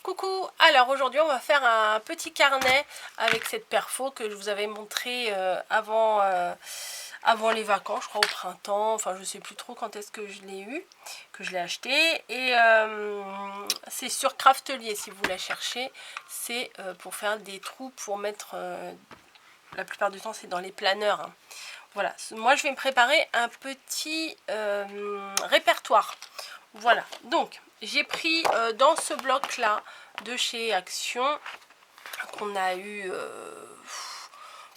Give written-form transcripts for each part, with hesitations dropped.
Coucou, alors aujourd'hui on va faire un petit carnet avec cette perfo que je vous avais montré avant les vacances, je crois au printemps, enfin je sais plus trop quand est-ce que je l'ai eu, que je l'ai acheté. Et c'est sur Craftelier si vous la cherchez, c'est pour faire des trous pour mettre, la plupart du temps c'est dans les planeurs, hein. Voilà, moi je vais me préparer un petit répertoire. Voilà, donc j'ai pris dans ce bloc là de chez Action qu'on a eu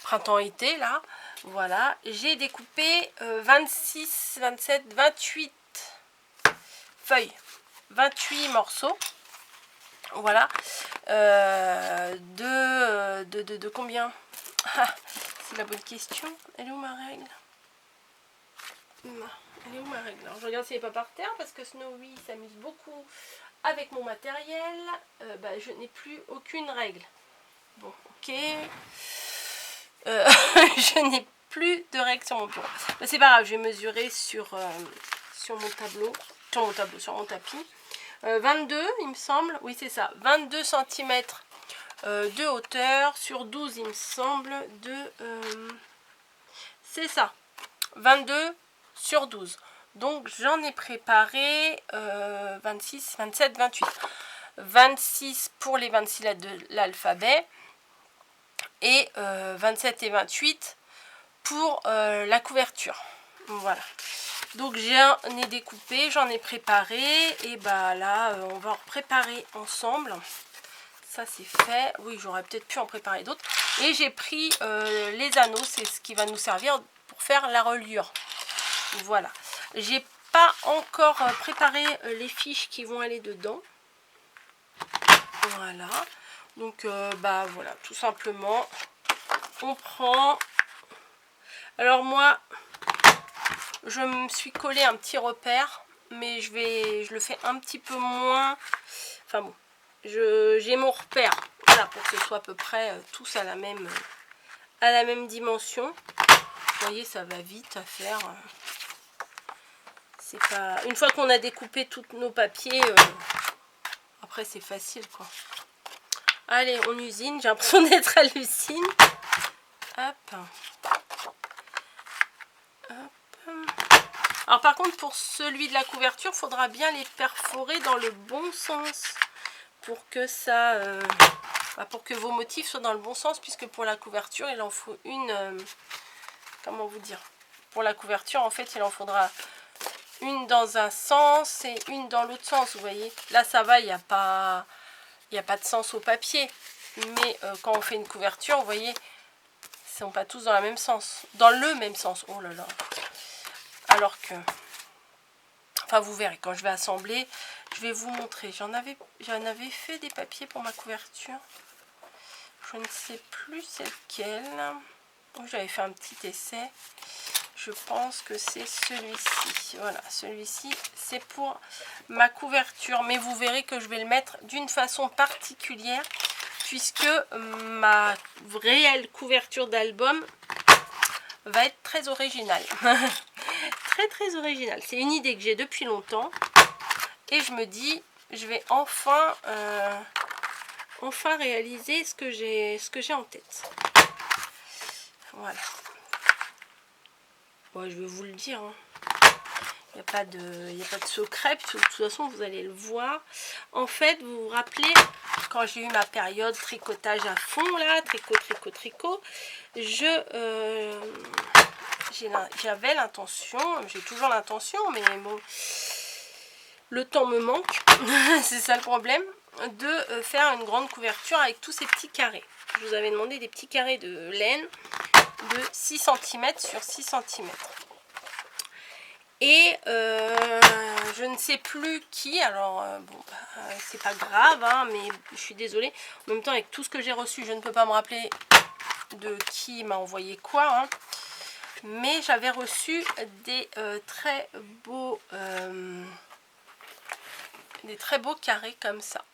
printemps-été là, voilà, j'ai découpé 26, 27, 28 feuilles, 28 morceaux, voilà, de combien? Ah, c'est la bonne question. Elle est où ma règle? Elle est où ma règle? Alors, je regarde si elle n'est pas par terre parce que Snowy s'amuse beaucoup avec mon matériel. Je n'ai plus aucune règle. Bon, ok. Je n'ai plus de règles sur mon bureau. C'est pas grave, je vais mesurer sur mon tableau. Sur mon tapis. 22, il me semble. Oui, c'est ça. 22 cm de hauteur sur 12, il me semble. C'est ça. 22 sur 12. Donc j'en ai préparé 26, 27, 28. 26 pour les 26 lettres de l'alphabet et 27 et 28 pour la couverture. Voilà. Donc j'en ai découpé, j'en ai préparé et bah là on va en préparer ensemble. Ça c'est fait. Oui, j'aurais peut-être pu en préparer d'autres. Et j'ai pris les anneaux, c'est ce qui va nous servir pour faire la reliure. Voilà. J'ai pas encore préparé les fiches qui vont aller dedans. Voilà. Donc voilà, tout simplement on prend. Alors moi je me suis collé un petit repère, mais je le fais un petit peu moins. Enfin bon, j'ai mon repère, voilà, pour que ce soit à peu près tous à la même dimension. Vous voyez, ça va vite à faire. C'est pas, une fois qu'on a découpé tous nos papiers, après c'est facile quoi. Allez, on usine, j'ai l'impression d'être à l'usine. Hop. Hop. Alors par contre pour celui de la couverture, il faudra bien les perforer dans le bon sens pour que ça, pour que vos motifs soient dans le bon sens, puisque pour la couverture il en faut une, comment vous dire, pour la couverture en fait il en faudra une dans un sens et une dans l'autre sens, vous voyez. Là ça va, il n'y a pas de sens au papier, mais quand on fait une couverture, vous voyez, ils sont pas tous dans le même sens. Oh là là. Alors que, enfin vous verrez, quand je vais assembler, je vais vous montrer. J'en avais fait des papiers pour ma couverture. Je ne sais plus c'est lequel. J'avais fait un petit essai. Je pense que c'est celui-ci. Voilà, celui-ci, c'est pour ma couverture. Mais vous verrez que je vais le mettre d'une façon particulière, puisque ma réelle couverture d'album va être très originale. Très originale. C'est une idée que j'ai depuis longtemps. Et je me dis, je vais enfin réaliser ce que j'ai en tête. Voilà. Bon, je vais vous le dire, hein. Il n'y a pas de secret, puis de toute façon vous allez le voir. En fait, vous vous rappelez, quand j'ai eu ma période tricotage à fond là, tricot, j'avais l'intention, j'ai toujours l'intention, mais bon, le temps me manque, c'est ça le problème, de faire une grande couverture avec tous ces petits carrés. Je vous avais demandé des petits carrés de laine de 6 cm sur 6 cm. Et je ne sais plus qui, alors c'est pas grave, hein, mais je suis désolée. En même temps, avec tout ce que j'ai reçu, je ne peux pas me rappeler de qui m'a envoyé quoi, hein. Mais j'avais reçu des très beaux carrés comme ça.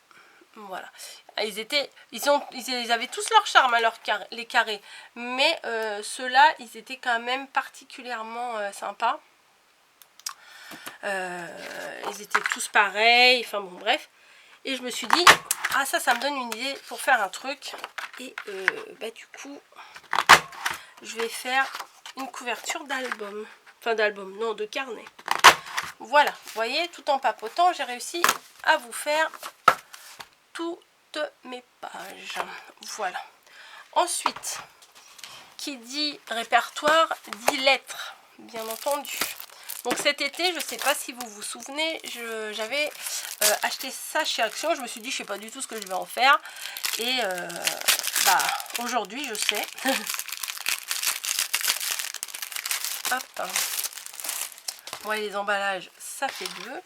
Voilà. Ils avaient tous leur charme, hein, les carrés. Mais ceux-là, ils étaient quand même particulièrement sympas. Ils étaient tous pareils. Enfin bon, bref. Et je me suis dit, ah ça me donne une idée pour faire un truc. Et bah, du coup, je vais faire une couverture d'album. Enfin d'album, non, de carnet. Voilà, vous voyez, tout en papotant, j'ai réussi à vous faire toutes mes pages. Voilà. Ensuite, qui dit répertoire, dit lettres, bien entendu. Donc cet été, je ne sais pas si vous vous souvenez, j'avais acheté ça chez Action. Je me suis dit, je ne sais pas du tout ce que je vais en faire. Et bah, aujourd'hui, je sais. Hop. Ouais, les emballages, ça fait 2.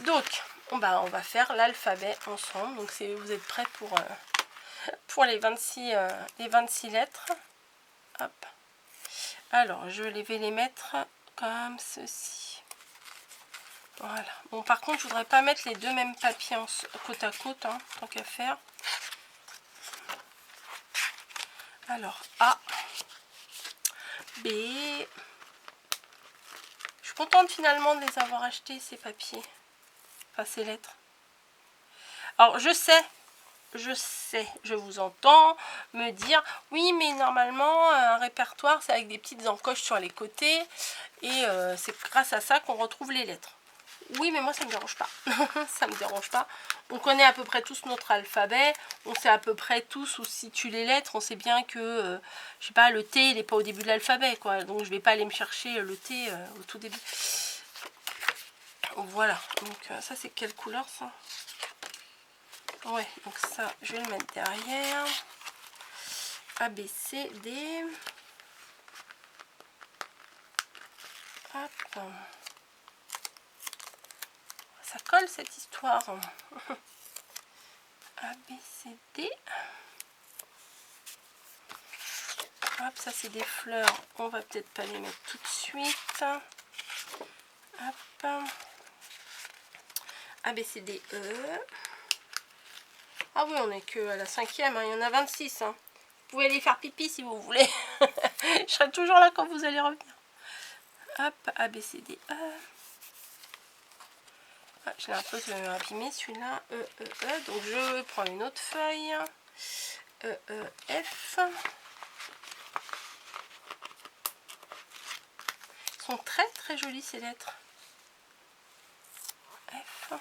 Donc, on va faire l'alphabet ensemble. Donc, vous êtes prêts pour les 26 lettres. Hop. Alors, je vais les mettre comme ceci. Voilà. Bon, par contre, je voudrais pas mettre les deux mêmes papiers côte à côte, hein, tant qu'à faire. Alors, A, B. Je suis contente finalement de les avoir achetés, ces papiers. Enfin, ces lettres. Alors, je sais, je vous entends me dire, oui, mais normalement, un répertoire, c'est avec des petites encoches sur les côtés. Et c'est grâce à ça qu'on retrouve les lettres. Oui, mais moi, ça me dérange pas. Ça me dérange pas. On connaît à peu près tous notre alphabet. On sait à peu près tous où se situent les lettres. On sait bien que, je sais pas, le T, il n'est pas au début de l'alphabet, quoi. Donc, je vais pas aller me chercher le T au tout début. Voilà. Donc, ça, c'est quelle couleur, ça? Ouais, donc ça, je vais le mettre derrière. A, B, C, D. Hop. Ça colle cette histoire. A, B, C, D. Hop, ça c'est des fleurs. On va peut-être pas les mettre tout de suite. Hop. A, B, C, D, E. Ah oui, on est que à la 5e. Hein. Il y en a 26. Hein. Vous pouvez aller faire pipi si vous voulez. Je serai toujours là quand vous allez revenir. Hop, A, B, C, D, E. Ah, je l'ai un peu abîmé celui-là. E, E, E. Donc je prends une autre feuille. E, E, F. Elles sont très très jolies ces lettres. F.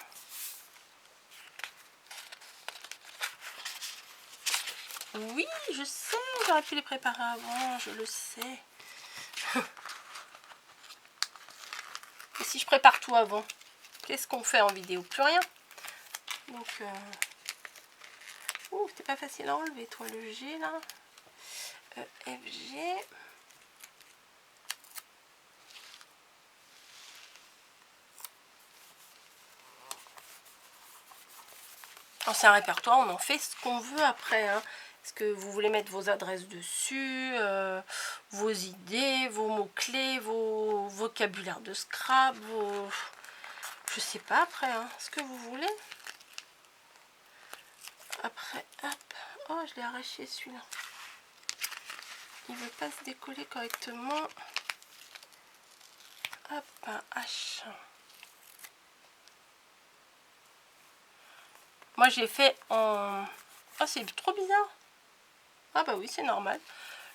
Oui, je sais, j'aurais pu les préparer avant, je le sais. Et si je prépare tout avant, qu'est-ce qu'on fait en vidéo? Plus rien. Donc, ouh, c'était pas facile à enlever, toi, le G, là. E, F, G. C'est un répertoire, on en fait ce qu'on veut après. Hein. Est-ce que vous voulez mettre vos adresses dessus, vos idées, vos mots-clés, vos vocabulaires de Scrabble, je sais pas après, hein, ce que vous voulez. Après, hop, oh, je l'ai arraché celui-là. Il veut pas se décoller correctement. Hop, un H. Moi j'ai fait en... Ah, c'est trop bizarre. Ah bah oui, c'est normal.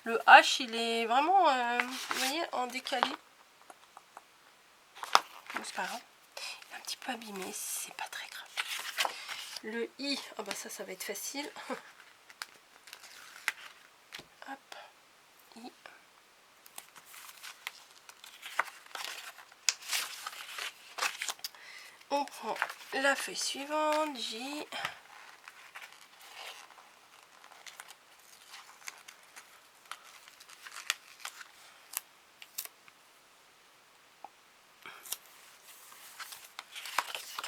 Le H, il est vraiment, vous voyez, en décalé. Bon, c'est pas grave. Il est un petit peu abîmé, c'est pas très grave. Le I, ah bah ça va être facile. Hop, I. On prend la feuille suivante, J.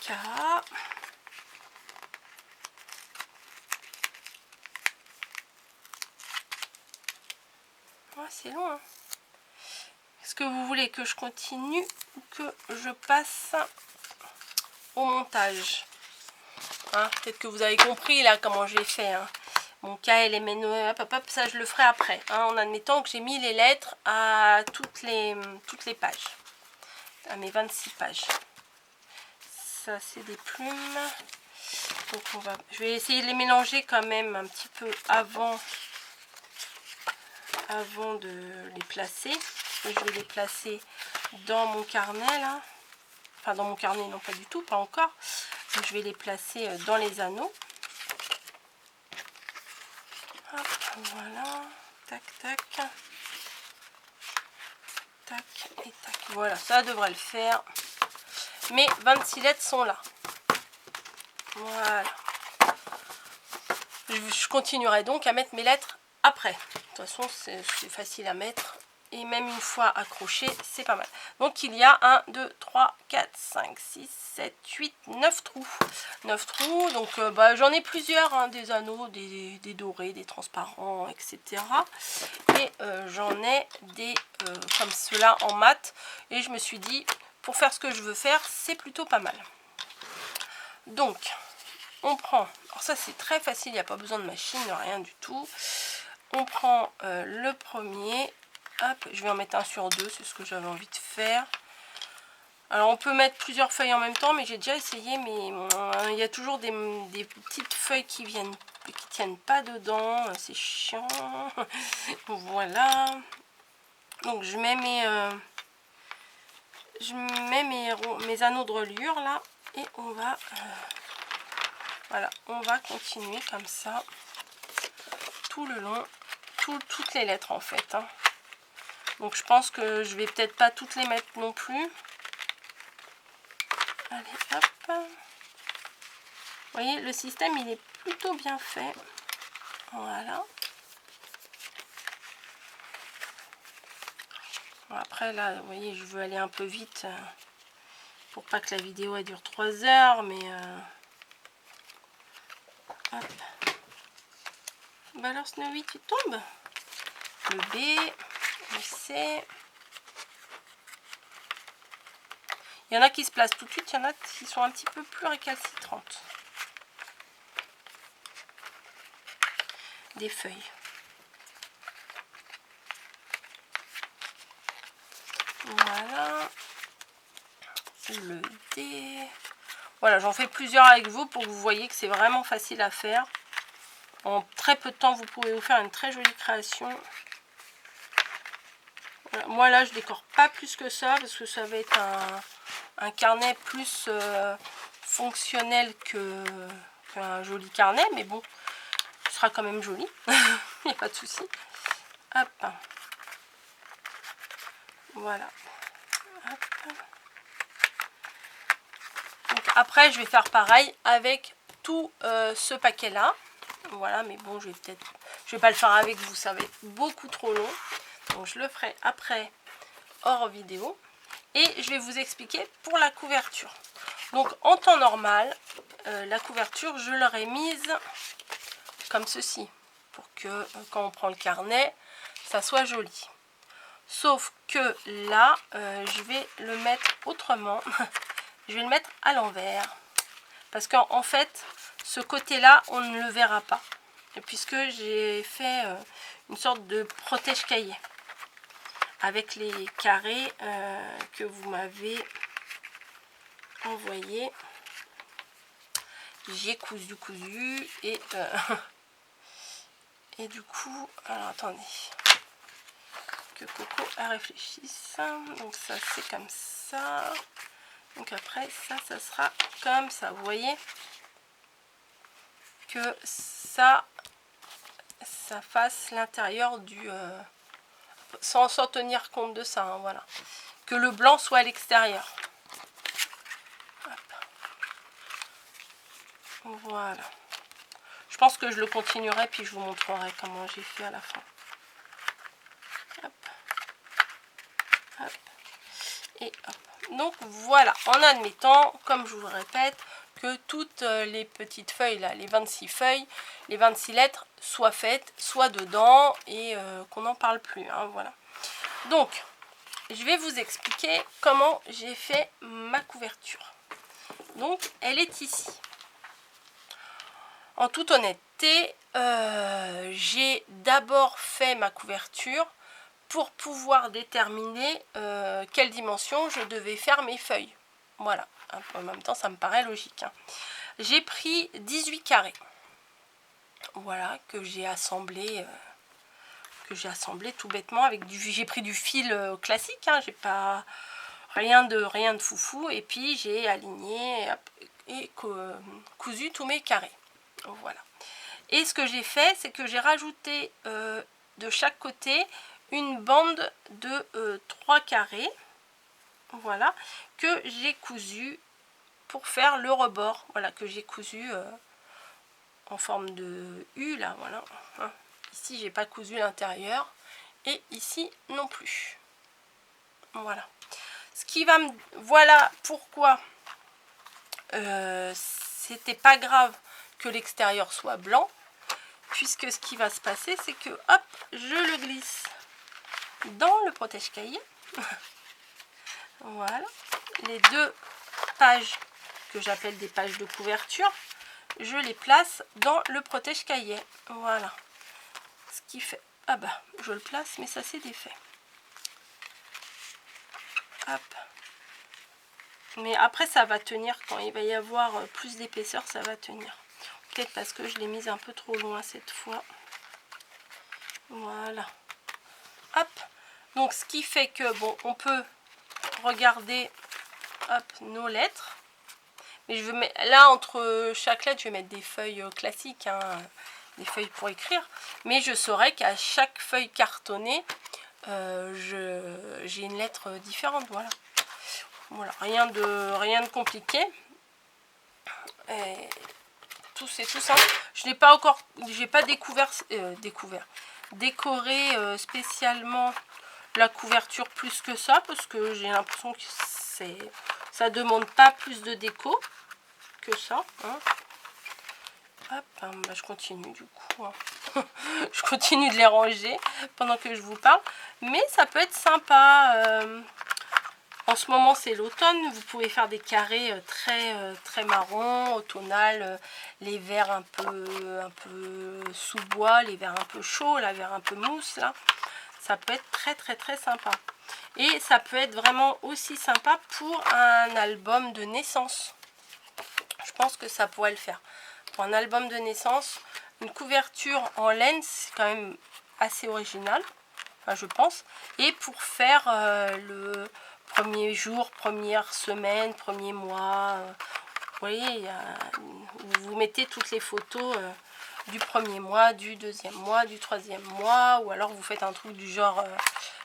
K. Oh, c'est long, hein. Est-ce que vous voulez que je continue ou que je passe au montage, hein, peut-être que vous avez compris là comment j'ai fait, hein. Mon K, L, M, N, O, hop, hop, hop, ça je le ferai après, hein, en admettant que j'ai mis les lettres à toutes les pages, à mes 26 pages. Ça c'est des plumes. Donc je vais essayer de les mélanger quand même un petit peu avant de les placer. Je vais les placer dans mon carnet là. Enfin dans mon carnet, non pas du tout, pas encore. Donc, je vais les placer dans les anneaux. Hop, voilà. Tac, tac. Tac et tac. Voilà, ça devrait le faire. Mes 26 lettres sont là. Voilà. Je continuerai donc à mettre mes lettres après. De toute façon, c'est facile à mettre. Et même une fois accroché, c'est pas mal. Donc, il y a 1, 2, 3, 4, 5, 6, 7, 8, 9 trous. 9 trous. Donc, j'en ai plusieurs. Hein, des anneaux, des dorés, des transparents, etc. Et j'en ai des comme ceux-là en mat. Et je me suis dit, pour faire ce que je veux faire, c'est plutôt pas mal. Donc, on prend, alors ça c'est très facile, il n'y a pas besoin de machine, rien du tout. On prend le premier, hop, je vais en mettre un sur deux, c'est ce que j'avais envie de faire. Alors on peut mettre plusieurs feuilles en même temps, mais j'ai déjà essayé, mais il y a toujours des petites feuilles qui tiennent pas dedans, c'est chiant. Voilà. Donc je mets mes anneaux de reliure là, et on va... voilà, on va continuer comme ça tout le long, toutes les lettres en fait. Hein. Donc je pense que je vais peut-être pas toutes les mettre non plus. Allez, hop. Vous voyez, le système il est plutôt bien fait. Voilà. Bon, après là, vous voyez, je veux aller un peu vite pour pas que la vidéo elle dure 3 heures, mais... hop. Bah alors Snowy, tu tombes. Le B, le C. Il y en a qui se placent tout de suite, il y en a qui sont un petit peu plus récalcitrantes. Des feuilles. Voilà. Le D. Voilà, j'en fais plusieurs avec vous pour que vous voyez que c'est vraiment facile à faire. En très peu de temps, vous pouvez vous faire une très jolie création. Voilà. Moi, là, je décore pas plus que ça parce que ça va être un carnet plus fonctionnel qu'un joli carnet. Mais bon, ce sera quand même joli. Il n'y a pas de souci. Hop. Voilà. Hop. Donc, après, je vais faire pareil avec tout ce paquet-là. Voilà, mais bon, je vais pas le faire avec vous, ça va être beaucoup trop long. Donc je le ferai après hors vidéo. Et je vais vous expliquer pour la couverture. Donc en temps normal, la couverture, je l'aurais mise comme ceci. Pour que quand on prend le carnet, ça soit joli. Sauf que là, je vais le mettre autrement. Je vais le mettre à l'envers. Parce qu'en fait, ce côté-là, on ne le verra pas. Puisque j'ai fait une sorte de protège-cahier. Avec les carrés que vous m'avez envoyés. J'ai cousu et du coup, alors attendez. Que Coco réfléchisse. Donc ça c'est comme ça. Donc après ça sera comme ça. Vous voyez que ça fasse l'intérieur du sans tenir compte de ça, hein, voilà. Que le blanc soit à l'extérieur. Voilà. Je pense que je le continuerai puis je vous montrerai comment j'ai fait à la fin. Hop. Hop. Et hop. Donc voilà, en admettant, comme je vous le répète, que toutes les petites feuilles là, les 26 feuilles, les 26 lettres soient faites, soient dedans et qu'on n'en parle plus, hein, voilà. Donc, je vais vous expliquer comment j'ai fait ma couverture. Donc, elle est ici. En toute honnêteté, j'ai d'abord fait ma couverture pour pouvoir déterminer quelle dimension je devais faire mes feuilles. Voilà, en même temps ça me paraît logique. Hein. j'ai pris 18 carrés. Voilà, que j'ai assemblé tout bêtement avec j'ai pris du fil classique, hein, j'ai pas rien de foufou, et puis j'ai aligné et cousu tous mes carrés. Voilà. Et ce que j'ai fait, c'est que j'ai rajouté de chaque côté une bande de 3 carrés, voilà, que j'ai cousu pour faire le rebord, voilà, que j'ai cousu en forme de U, là, voilà. Hein. Ici, j'ai pas cousu l'intérieur, et ici non plus. Voilà. Ce qui va me... Voilà pourquoi c'était pas grave que l'extérieur soit blanc, puisque ce qui va se passer, c'est que, hop, je le glisse dans le protège-cahier. Voilà. Les 2 pages que j'appelle des pages de couverture, je les place dans le protège-cahier. Voilà. Ce qui fait... Ah bah, je le place, mais ça s'est défait. Hop. Mais après, ça va tenir. Quand il va y avoir plus d'épaisseur, ça va tenir. Peut-être parce que je l'ai mise un peu trop loin cette fois. Voilà. Hop. Donc, ce qui fait que, bon, on peut regarder, hop, nos lettres. Mais je vais mettre, là, entre chaque lettre, je vais mettre des feuilles classiques, hein, des feuilles pour écrire. Mais je saurai qu'à chaque feuille cartonnée, j'ai une lettre différente. Voilà. Voilà, rien de compliqué. Et c'est tout simple. Je n'ai pas encore, j'ai pas décoré spécialement la couverture plus que ça, parce que j'ai l'impression que ça demande pas plus de déco que ça. Hein. Hop, bah, je continue du coup. Hein. Je continue de les ranger pendant que je vous parle. Mais ça peut être sympa. En ce moment, c'est l'automne. Vous pouvez faire des carrés très marron, automnal, les verts un peu sous bois, les verts un peu chauds, la vert un peu mousse là. Ça peut être très sympa. Et ça peut être vraiment aussi sympa pour un album de naissance. Je pense que ça pourrait le faire. Pour un album de naissance, une couverture en laine, c'est quand même assez original, enfin, je pense. Et pour faire le premier jour, première semaine, premier mois, vous voyez, vous mettez toutes les photos du premier mois, du deuxième mois, du troisième mois, ou alors vous faites un truc du genre,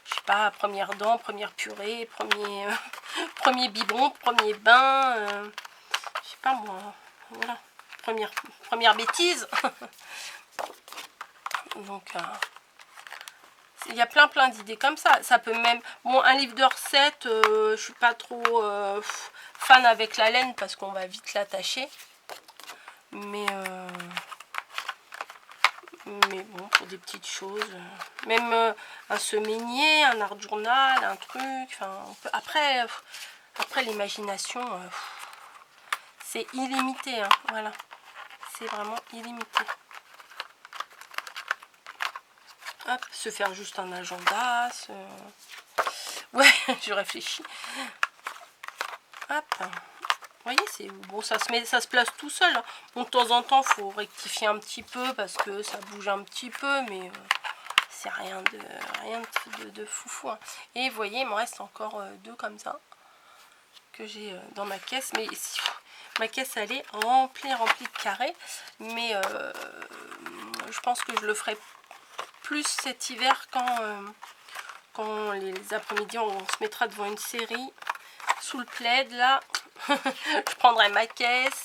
je sais pas, première dent, première purée, premier biberon, premier bain, je sais pas moi, voilà, première bêtise. Donc, il y a plein d'idées comme ça. Ça peut même... Bon, un livre de recettes, je suis pas trop fan avec la laine parce qu'on va vite l'attacher. Mais bon, pour des petites choses. Même un semainier, un art journal, un truc. Enfin, après l'imagination, c'est illimité. Hein, voilà. C'est vraiment illimité. Hop, se faire juste un agenda. Ouais, je réfléchis. Hop. Vous voyez, c'est bon, ça se place tout seul. Hein. Bon, de temps en temps, il faut rectifier un petit peu parce que ça bouge un petit peu, mais c'est rien de foufou. Hein. Et vous voyez, il me reste encore 2 comme ça que j'ai dans ma caisse. Mais ma caisse, elle est remplie de carrés. Mais je pense que je le ferai plus cet hiver quand les après-midi on se mettra devant une série sous le plaid là. Je prendrai ma caisse,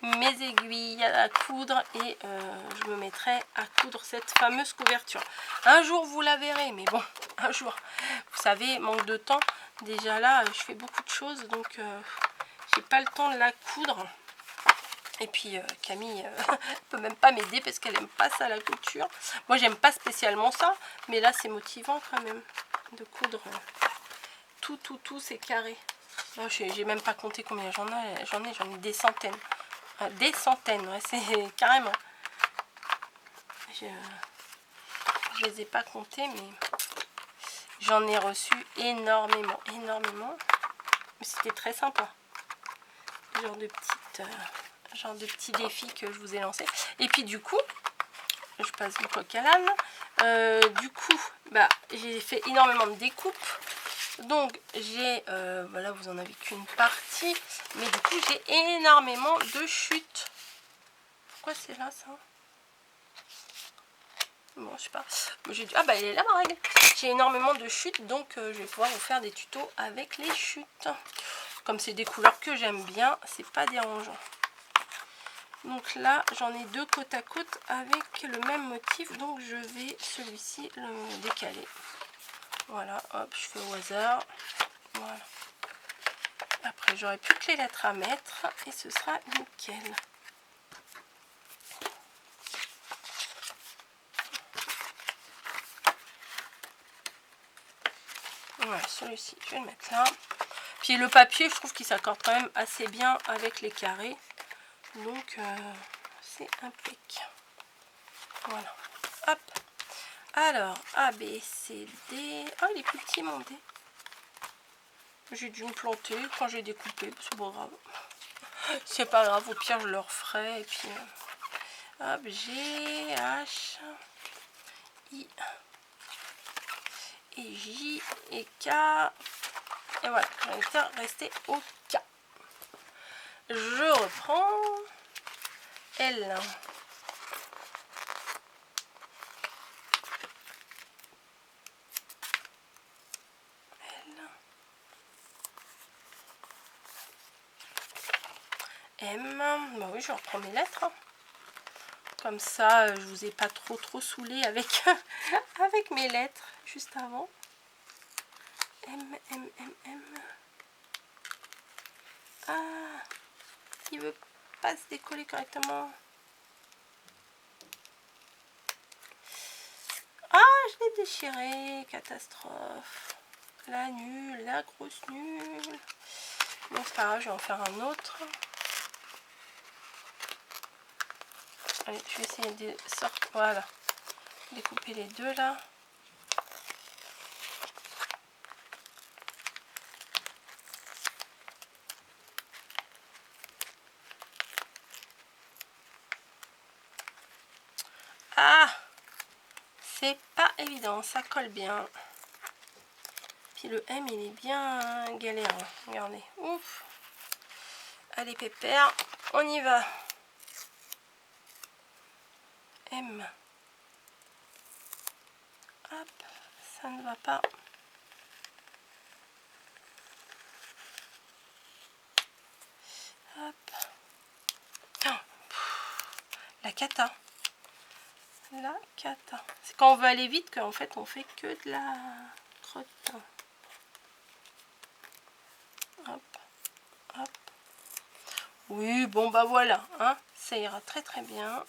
mes aiguilles à coudre et je me mettrai à coudre cette fameuse couverture. Un jour vous la verrez, mais bon, un jour, vous savez, manque de temps. Déjà là, je fais beaucoup de choses, donc j'ai pas le temps de la coudre. Et puis Camille peut même pas m'aider parce qu'elle aime pas ça, la couture. Moi j'aime pas spécialement ça, mais là c'est motivant quand même de coudre tout c'est carré. Oh, j'ai même pas compté combien j'en ai des centaines. Des centaines, ouais, c'est carrément. Je les ai pas comptés, mais j'en ai reçu énormément. Mais c'était très sympa. genre de petit défi que je vous ai lancé. Et puis du coup, je passe le coq à l'âne. Du coup, bah, j'ai fait énormément de découpes. Donc j'ai, voilà, vous en avez qu'une partie. Mais du coup, j'ai énormément de chutes. Pourquoi c'est là ça? Bon, je sais pas. Ah bah, elle est là ma règle. J'ai énormément de chutes, donc je vais pouvoir vous faire des tutos avec les chutes. Comme c'est des couleurs que j'aime bien, c'est pas dérangeant. Donc là, j'en ai deux côte à côte avec le même motif. Donc je vais celui-ci le décaler. Voilà, hop, je fais au hasard. Voilà. Après, j'aurai plus que les lettres à mettre et ce sera nickel. Voilà, celui-ci, je vais le mettre là. Puis le papier, je trouve qu'il s'accorde quand même assez bien avec les carrés. Donc, c'est impec. Voilà. Hop. Alors, A, B, C, D. Oh, il est plus petit, mon D. J'ai dû me planter quand j'ai découpé. C'est pas grave. C'est pas grave. Au pire, je le referai. Et puis, hop, G, H, I, et J, et K. Et voilà, j'en étais resté au K. Je reprends L. M. Bah oui, je reprends mes lettres. Comme ça, je vous ai pas trop saoulé avec, avec mes lettres juste avant. M, M, M, M. Ah, il veut pas se décoller correctement. Ah, je l'ai déchiré, catastrophe. La nulle, la grosse nulle. Bon, c'est pas grave, je vais en faire un autre. Allez, je vais essayer de sortir, voilà, découper les deux là. Ah, c'est pas évident, ça colle bien. Puis le M, il est bien galérant. Regardez, ouf. Allez, pépère, on y va. M. Hop, ça ne va pas. Hop. Oh, la cata. La cata. C'est quand on veut aller vite qu'en fait on fait que de la crotte. Hop, hop. Oui, bon bah voilà, hein, ça ira très bien.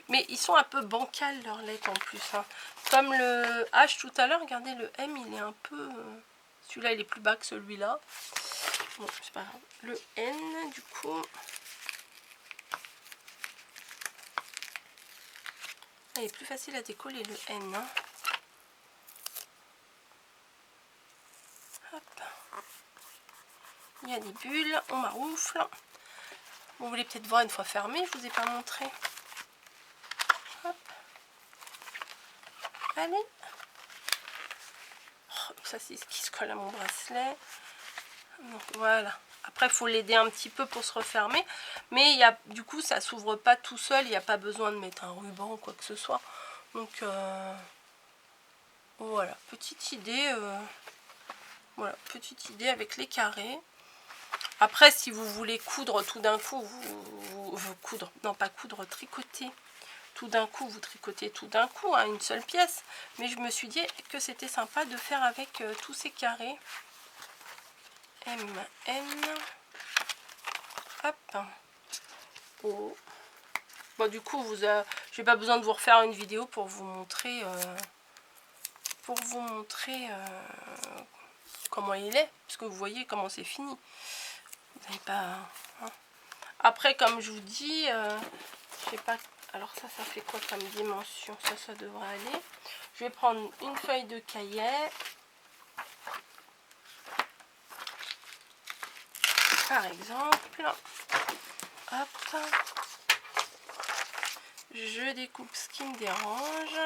Mais ils sont un peu bancals leurs lettres en plus. Hein. Comme le H tout à l'heure, regardez le M, il est un peu... celui-là, il est plus bas que celui-là. Bon, c'est pas grave. Le N, du coup... il est plus facile à décoller le N. Hein. Hop. Il y a des bulles, on maroufle. Vous voulez peut-être voir une fois fermé, je vous ai pas montré. Hop. Allez. Oh, ça c'est ce qui se colle à mon bracelet. Donc voilà. Après, il faut l'aider un petit peu pour se refermer. Mais il y a, du coup, ça s'ouvre pas tout seul. Il n'y a pas besoin de mettre un ruban ou quoi que ce soit. Donc, voilà. Petite idée. Voilà, petite idée avec les carrés. Après, si vous voulez coudre tout d'un coup, vous coudre, non pas coudre, tricoter. Tout d'un coup, vous tricotez tout d'un coup, hein, une seule pièce. Mais je me suis dit que c'était sympa de faire avec tous ces carrés. M, N, hop, O. Bon, du coup, j'ai pas besoin de vous refaire une vidéo pour vous montrer, comment il est, parce que vous voyez comment c'est fini. Vous n'avez pas. Hein. Après, comme je vous dis, je sais pas. Alors ça fait quoi comme dimension? Ça devrait aller. Je vais prendre une feuille de cahier. par exemple, hop, je découpe ce qui me dérange.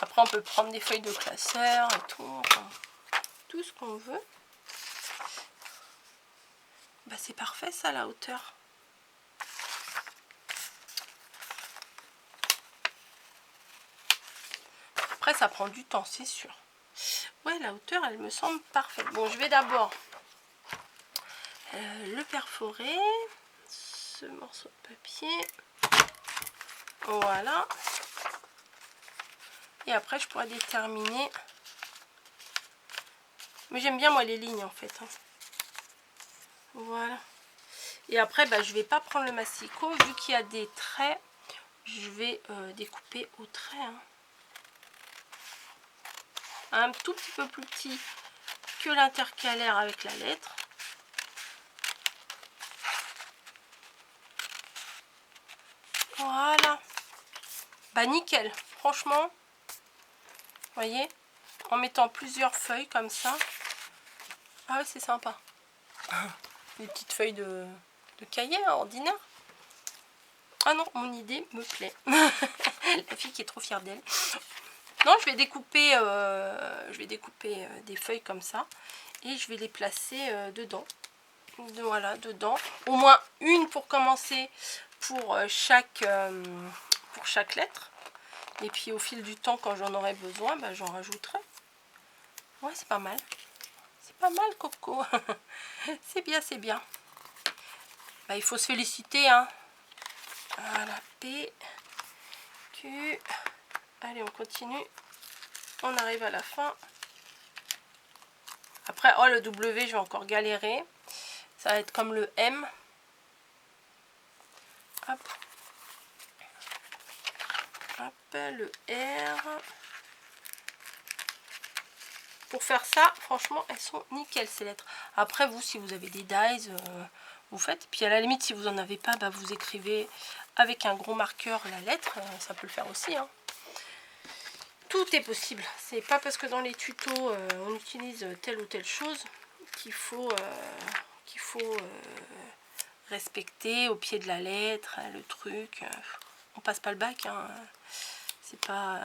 Après on peut prendre des feuilles de classeur et tout, enfin, tout ce qu'on veut. Bah c'est parfait ça, la hauteur. Après ça prend du temps, c'est sûr. Ouais, la hauteur elle me semble parfaite. Bon, je vais d'abord le perforer, ce morceau de papier. Voilà. Et après je pourrais déterminer. Mais j'aime bien moi les lignes en fait. Hein. Voilà. Et après bah, je vais pas prendre le masticot. Vu qu'il y a des traits, je vais découper au trait. Hein. Un tout petit peu plus petit que l'intercalaire avec la lettre. Voilà. Bah nickel. Franchement, vous voyez, en mettant plusieurs feuilles comme ça. Ah ouais, c'est sympa. Des petites feuilles de cahier hein, ordinaire. Ah non, mon idée me plaît. La fille qui est trop fière d'elle. Non, je vais découper des feuilles comme ça. Et je vais les placer dedans. Voilà, dedans. Au moins une pour commencer pour chaque lettre. Et puis au fil du temps, quand j'en aurai besoin, bah, j'en rajouterai. Ouais, c'est pas mal. C'est pas mal, Coco. C'est bien, c'est bien. Bah, il faut se féliciter, hein. Voilà, P, Q. Allez, on continue. On arrive à la fin. Après, oh, le W, je vais encore galérer. Ça va être comme le M. Hop. Hop, le R. Pour faire ça, franchement, elles sont nickel ces lettres. Après, vous, si vous avez des dies, vous faites. Puis à la limite, si vous n'en avez pas, bah, vous écrivez avec un gros marqueur la lettre. Ça peut le faire aussi. Hein. Tout est possible. C'est pas parce que dans les tutos, on utilise telle ou telle chose qu'il faut, respecter au pied de la lettre, le truc. On passe pas le bac. Hein. C'est pas...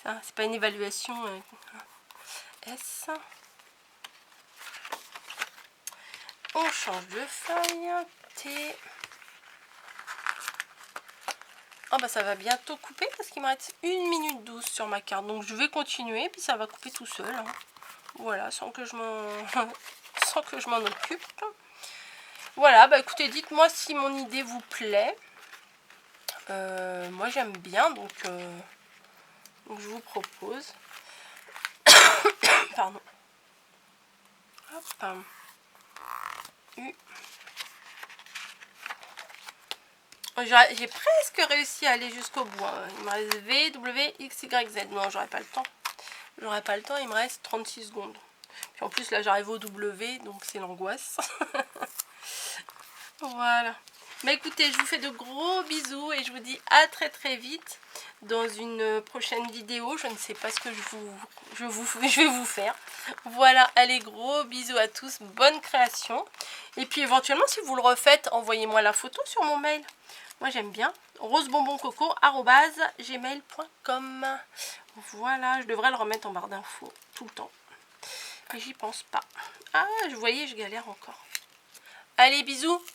c'est pas une évaluation S. On change de feuille. T. Oh bah ça va bientôt couper parce qu'il me reste 1 minute 12 sur ma carte. Donc je vais continuer puis ça va couper tout seul. Hein. Voilà, sans que je m'en occupe. Voilà, bah écoutez, dites-moi si mon idée vous plaît. Moi j'aime bien, donc je vous propose. Pardon. Hop. U. J'ai presque réussi à aller jusqu'au bout. Hein. Il me reste V, W, X, Y, Z. Non, j'aurais pas le temps. J'aurais pas le temps, il me reste 36 secondes. Puis en plus, là, j'arrive au W, donc c'est l'angoisse. Voilà. Bah écoutez, je vous fais de gros bisous et je vous dis à très très vite dans une prochaine vidéo. Je ne sais pas ce que je vais vous faire. Voilà, allez, gros bisous à tous, bonne création. Et puis éventuellement, si vous le refaites, envoyez-moi la photo sur mon mail. Moi j'aime bien, rosebonboncoco@gmail.com. Voilà, je devrais le remettre en barre d'infos tout le temps. Mais j'y pense pas. Ah, vous voyez, je galère encore. Allez, bisous!